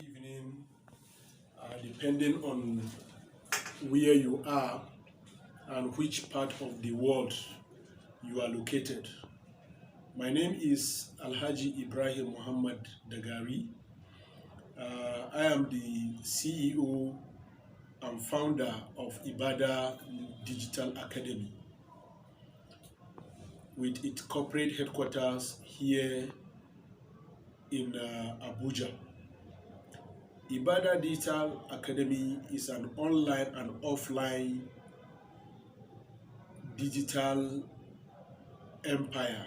evening, depending on where you are and which part of the world you are located. My name is Alhaji Ibrahim Muhammad Dagari. I am the CEO and founder of Ibada Digital Academy with its corporate headquarters here in Abuja. Ibada Digital Academy is an online and offline digital empire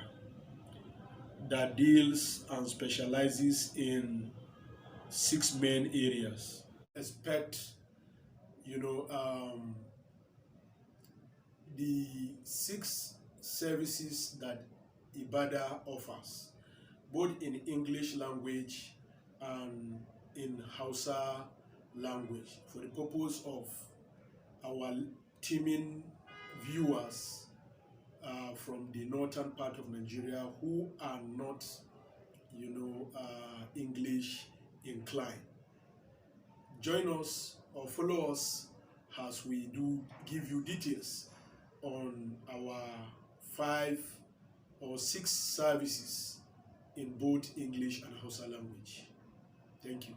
that deals and specializes in 6 main areas. Expect, the 6 services that Ibada offers, both in English language and in Hausa language, for the purpose of our teaming viewers from the northern part of Nigeria who are not, English inclined. Join us or follow us as we do give you details on our 5 or 6 services in both English and Hausa language. Thank you.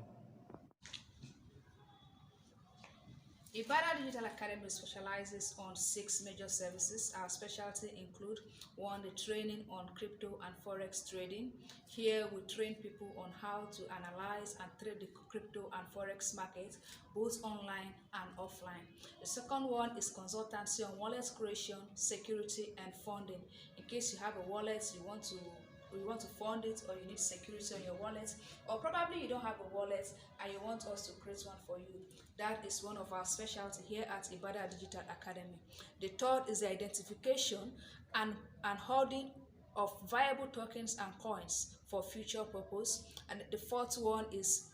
Ibada Digital Academy specializes on 6 major services. Our specialty include 1, the training on crypto and forex trading. Here we train people on how to analyze and trade the crypto and forex market, both online and offline. The second one is consultancy on wallet creation, security, and funding. In case you have a wallet, you want to fund it, or you need security on your wallet, or probably you don't have a wallet and you want us to create one for you. That is one of our specialty here at Ibada Digital Academy. The third is the identification and hoarding of viable tokens and coins for future purpose. And the fourth one is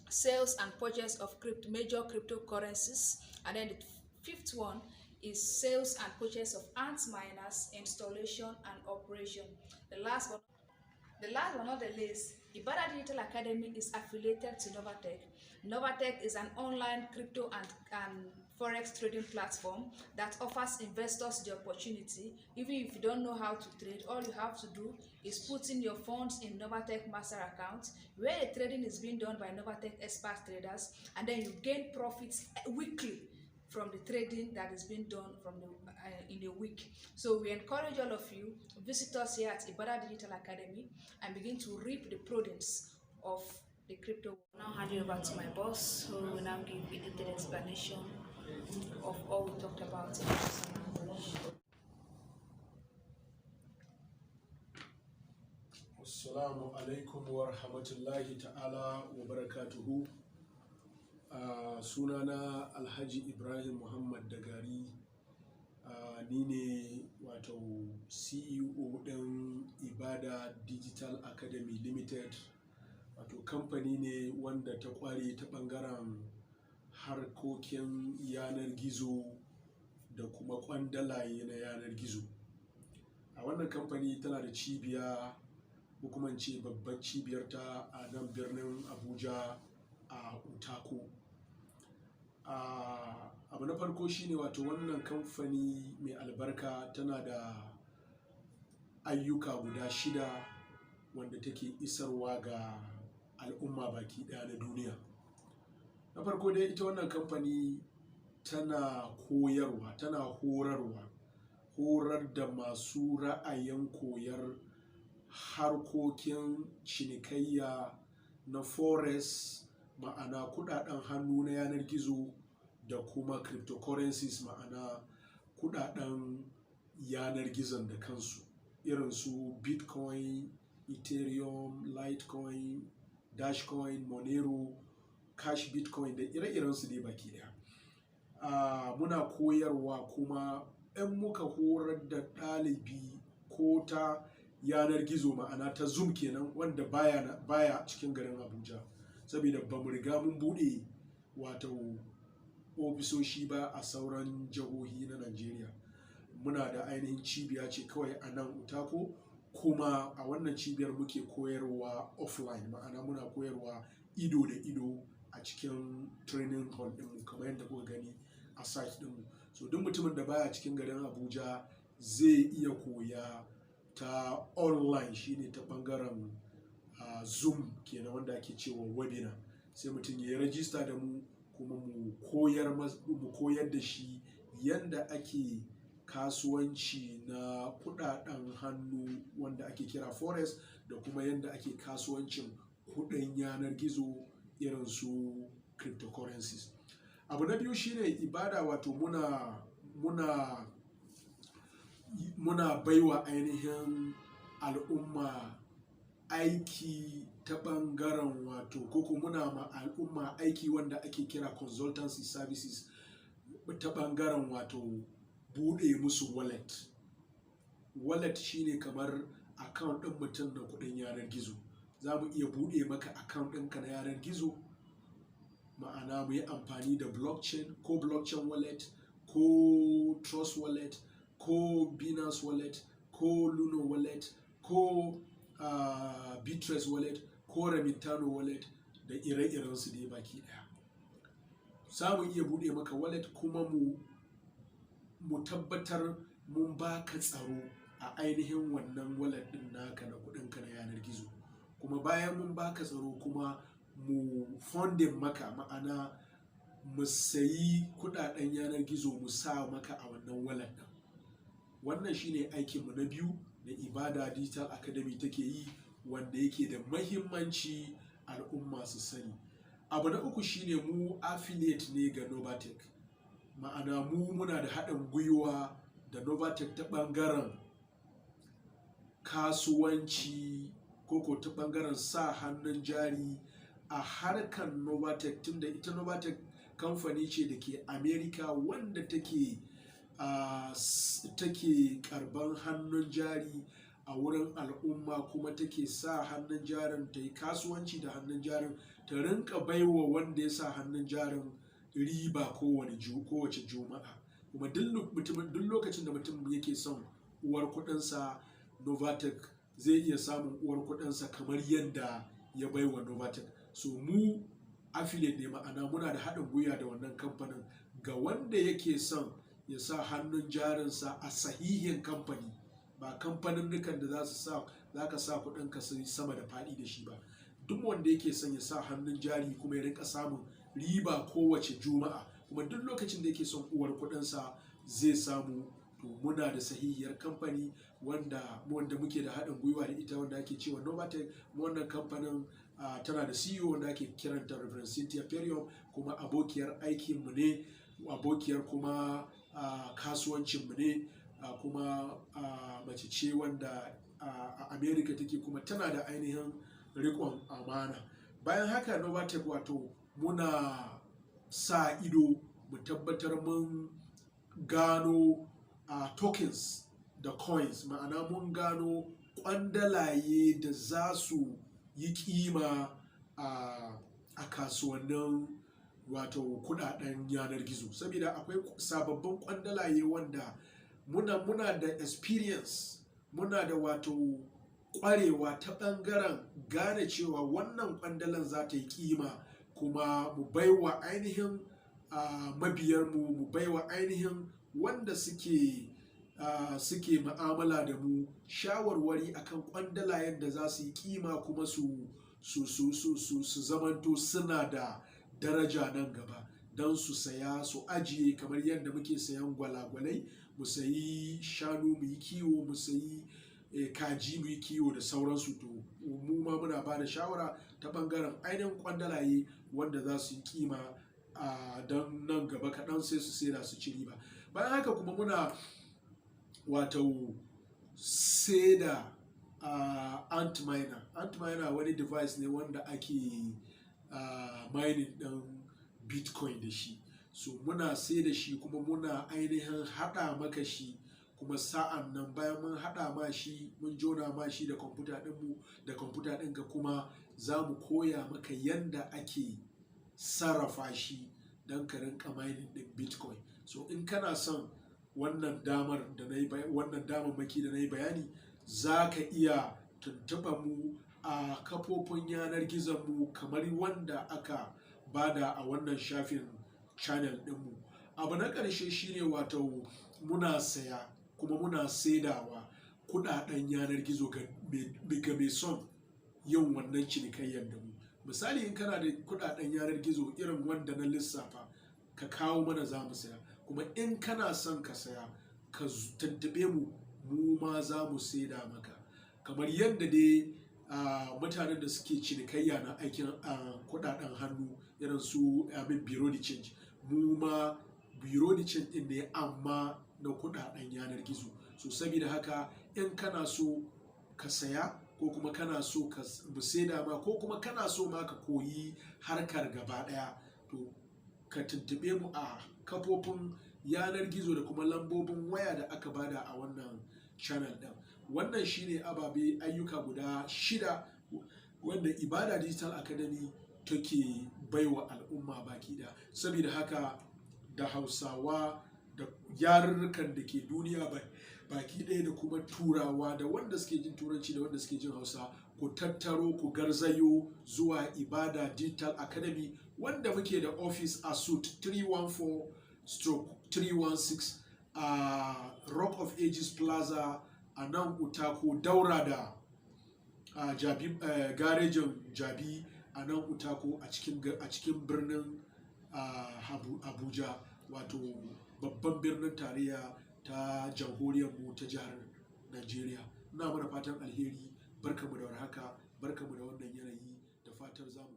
sales and purchase of major cryptocurrencies. And then the fifth one is sales and purchase of ant miners, installation and operation. The last but not the least, Ibada Digital Academy is affiliated to Novatech. Novatech is an online crypto and forex trading platform that offers investors the opportunity. Even if you don't know how to trade, all you have to do is put in your funds in Novatech master account, where the trading is being done by Novatech expert traders, and then you gain profits weekly from the trading that is being done in a week. So we encourage all of you to visit us here at Ibada Digital Academy and begin to reap the produce of the crypto. Now hand you over to my boss, who will now give a detailed explanation of all we talked about in this language. Assalamu alaikum wa rahmatullahi ta'ala wa barakatuhu. Sunana Alhaji Ibrahim Muhammad Dagari. Ni ne wato CEO ɗin Ibada Digital Academy Limited. Wato kamfani ne wanda ta ƙware ta ɓangaren harkokin yanar gizo da kuma ƙwandalaye na yanar gizo. A wannan kamfani tana da cibiya, ko ce babbar cibiyarta a nan birnin Abuja a Utako. Abu na farko shine wato wannan kamfani mai albarka tana da ayyuka guda 6 wanda take isarwa ga al'umma baki ɗaya na duniya. Na farko dai ita wannan kamfani tana koyarwa, tana horar da masu ra'ayin koyar harkokin cinikayya na Forex, ma'ana kudaden hannu na yanar gizo, da kuma cryptocurrencies, ma'ana kudaden yanar gizon da kansu, irin su Bitcoin, Ethereum, Litecoin, Dashcoin, Monero, Cash Bitcoin da ire-irensu dai baki daya. Muna koyarwa kuma in muka horar da ɗalibi ko ta yanar gizo, ma'ana ta Zoom kenan, wanda baya cikin garin Abuja, saboda ba mu riga mun bude wato ofisoshi ba a sauran jihohi na Najeriya. Muna da ainihin cibiya ce kawai a nan Utako, kuma a wannan cibiyar muke koyarwa offline, ma'ana muna koyarwa ido da ido a cikin training hall ɗinmu kamar yadda kuka gani a site ɗinmu. So duk mutumin da baya cikin garin Abuja zai iya koya ta online, shine ta ɓangaren Zoom kenan wanda ake cewa webinar. Sai mutum ya yi rajista da mu kuma mu koyar da shi yanda ake kasuwanci na kudaden hannu wanda ake kira Forex, da kuma yanda ake kasuwancin kudin yanar gizo irin su cryptocurrencies. Abu na biyu shine ibada, wato muna baiwa ainihin al'umma aiki ta ɓangaren wato koko muna ma al'umma aiki wanda ake kira consultancy services ta ɓangaren wato buɗe musu wallet shine kamar account ɗin mutum na kuɗin yanar gizo. Za mu iya buɗe maka account ɗinka na yanar gizo, ma'ana mu yi amfani da blockchain wallet ko trust wallet ko Binance wallet ko Luno wallet ko Bitress wallet ko Remitano wallet da ire-irensu dai baki daya. Za mu iya buɗe maka wallet kuma mu tabbatar mun baka tsaro a ainihin wannan wallet ɗin naka na kuɗinka na yanar gizo. Kuma bayan mun baka tsaro kuma mu funding maka, ma'ana mu sayi kuɗaɗen yanar gizo mu sa maka a wannan wallet ɗin. Wannan shine aikinmu na biyu da Ibada Digital Academy take yi, wanda yake da mahimmanci al'umma su sani. Abu na uku shine mu affiliate ne ga Novatech, ma'ana muna da haɗin gwiwa da Novatech ta ɓangaren kasuwanci koko ta ɓangaren sa hannun jari a harkar Novatech, tunda ita Novatech kamfani ce da ke America wanda take karban hannun jari a wurin al'umma, kuma take sa hannun jarin ta yi kasuwanci da hannun jarin, ta rinka baiwa wanda ya sa hannun jarin riba kowace juma'a. Kuma duk lokacin da mutum yake son uwar kudinsa, Novatech zai iya samun uwar kudinsa kamar yadda ya baiwa Novatech. So mu affiliate ne, ma'ana muna da haɗin gwiwa da wannan kamfanin ga wanda yake son ya sa hannun jarinsa a sahihin kamfani, ba kamfanin dukan da za ka sa kudinka su sama da faɗi da shi ba. Duk wanda yake son ya sa hannun jari kuma ya rinka samun riba kowace juma'a, kuma duk lokacin da yake son uwar kudinsa zai samu, to muna da sahihiyar kamfani wanda muke da haɗin gwiwa da ita, wanda ake cewa Novatech. Wannan kamfanin tana da CEO wanda ake kiranta Reverend Cynthia Perium, kuma abokiyar aikinmu ne, abokiyar kuma kasuwancinmu ne, kuma mace ce wanda a America take, kuma tana da ainihin riƙon amana. Bayan haka Novatech wato muna sa ido mu tabbatar mun gano tokens da coins, ma'ana mun gano kwandalaye da za su yi kima a kasuwannin wato kudaden yanar gizo, saboda akwai sababbin kwandalaye wanda muna da experience, muna da wato kwarewa ta bangaren gane cewa wannan kwandalan za ta yi kima, kuma mu baiwa ainihin mabiyarmu, mu baiwa ainihin wanda suke ma'amala da mu shawarwari akan kwandalayen da za su yi kima, kuma su zamanto suna da daraja nan gaba, don su saya su ajiye, kamar yadda muke sayan gwalagwalai, mu sayi shanu mu yi kiwo, mu sayi kaji mu yi kiwo da sauransu. To mu ma muna ba da shawara ta bangaren ainihin kwandalaye wanda za su yi kima don nan gaba kaɗan sai su saida su ci riba. Bayan haka kuma muna wato saida ant miner wani device ne wanda ake mining ɗin bitcoin da shi. So muna sai da shi, kuma muna ainihin haɗa maka shi, kuma sa'an nan bayan mun haɗa ma shi, mun jona ma shi da kwamfuta ɗinmu da kwamfuta ɗinka, kuma za mu koya maka yanda ake sarrafa shi don ka rinka mining ɗin bitcoin. So in kana son wannan damammaki da na yi bayani, za ka iya tuntuɓa mu a a kafofin yanar gizon mu kamar wanda aka bada a wannan shafin channel ɗinmu. Abu na ƙarshe shine wato muna saya kuma muna saidawa kudaden yanar gizo ga mai son yin wannan cinikayyar da mu. Misali, in kana da kudaden yanar gizo irin wanda na lissafa, ka kawo mana za mu saya, kuma in kana son ka saya ka tuntube mu, mu ma za mu saida maka. Kamar yadda dai mutanen da suke cinikayya na aikin kudaden hannu irin su bureau de change, mu ma bureau de change din ne amma na kudaden yanar gizo. So saboda haka in kana so ka saya ko kuma kana so ka saida ma ko kuma kana so ma ka koyi harkar gaba daya, to ka tuntube mu a kafofin yanar gizo da kuma lambobin waya da aka bada a wannan channel din. Wannan shine ayyuka guda 6 wanda Ibada Digital Academy take baiwa al'umma baki da. Saboda haka da Hausawa da yarurrukan da ke duniya baki ɗaya da kuma Turawa da wanda suke jin Turanci da wanda suke jin Hausa, ku tattaro ku garzayo zuwa Ibada Digital Academy wanda muke da office a suite 314/316 a Rock of Ages Plaza a nan Utako, daura da garejin Jabi a nan Utako a cikin birnin Abuja, wato babban birnin tarayya ta jamhuriyar mu ta jihar Najeriya. Ina mana fatan alheri, barkamu da warhaka, barkamu da wannan yanayi, da fatar zamu